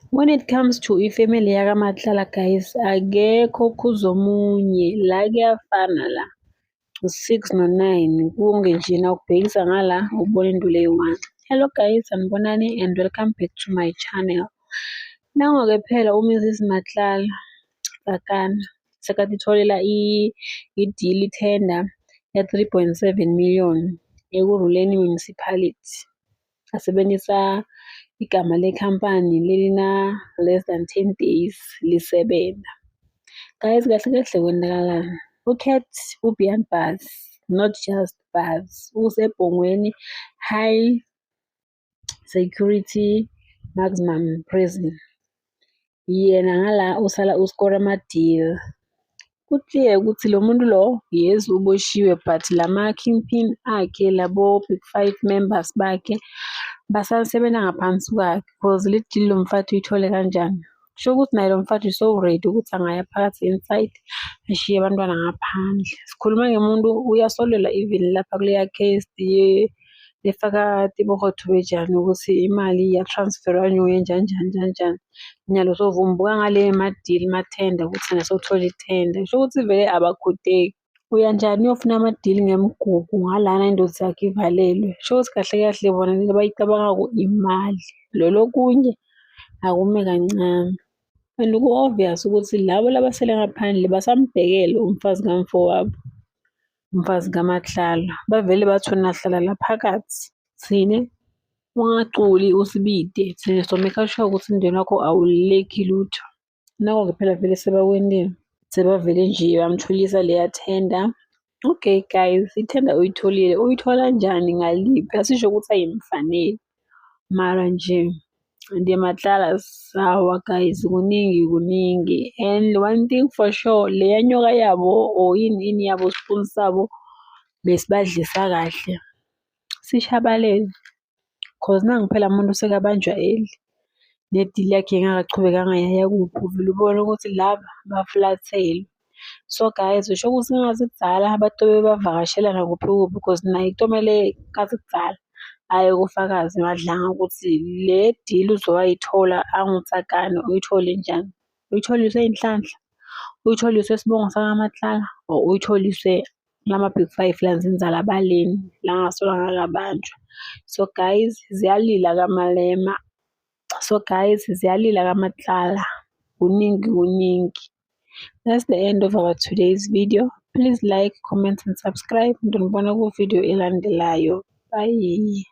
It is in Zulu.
When it comes to ifamily yakaMatlala guys, akekho kuzomunye la kuyafana la. U-6 no-9 kunge nje nawubhekisa ngala ubona indlela eyi-1. Hello guys, sanibonani and welcome back to my channel. Nangoke phela uMrs Matlala Tsakana sekatitholela i-deal tender ya 3.7 million eKuruleni Municipality. Asebenzisa igama lekhampani lelina less than 10 days lisebenza. Guys, kahle kahle kwenzakalani? Ukhet uBeyond Bus, not just bus. Usebhongweni high security maximum prison. Yena ngala usala uskora ama-deal. Ku-clear ukuthi lo muntu lo yes uboshiwe but lama kingpin akhe labo big 5 members bakhe basasebenza ngaphansi kwakhe because le deal lo mfowethu uyithole kanjani. Kusho ukuthi naye lo mfowethu so ready ukuthi angaya phakathi inside ashiye abantwana ngaphandle. Sikhuluma ngemuntu uyasolelwa even lapha kuleya case lefaka Tebogo Thobejane ukuthi imali yatransferwa nyoye njani. Nyalo sovumbuka ngale ma-deal ma-tender ukuthi nasothola i-tender. Kusho ukuthi vele abakhudeki. Uyanjani uyofuna ama-deal ngemigugu ngalana indoda yakhe ivalelwe. Kusho ukuthi kahle kahle bona bayicabanga imali. Lolo kunye akume kancane. And ku-obvious ukuthi labo labasele ngaphandle basambhekele umfazi kamfowabo, umfazi kaMatlala. Bavele bathi wena hlala la phakathi. Thine ungaculi usibide. Thina someka sure ukuthi umndeni wakho awululeki lutho. Nako-ke phela vele sebakwendile. Sebavele nje bamthulisa leya tender. Okay guys, i-tender uyitholile. Uyithola njani ngaliphi? Asisho ukuthi ayimfanele. Mara nje Matlala sawa guys, kuningi. And one thing for sure, leya nyoka yabo or ini yabo spoon sabo besibadlisa kahle. Sishabalele. Cause nangu phela umuntu sekabanjwa eli. Ne-deal yakhe engakachubekanga yaya kuphi uvele ubone ukuthi laba baflathelwe. So guys, usho ukuthi ngathi kudzala abantu bebavakashela nakuphi because naye kutomele kathi kudzala aye kufakazi madlanga ukuthi le deal uzowayithola anguTsakane uyithole njani. Uyitholiswe inhlanhla, uyitholiswe sibongo sakaMatlala or uyitholiswe lama big 5 lanzinzala baleni langasola ngakabanjwa. So guys, ziyalila kaMalema. So guys, ziyalila kaMatlala. Kuningi. That's the end of our today's video. Please like, comment and subscribe. Ndonibona ku video elandelayo. Bye.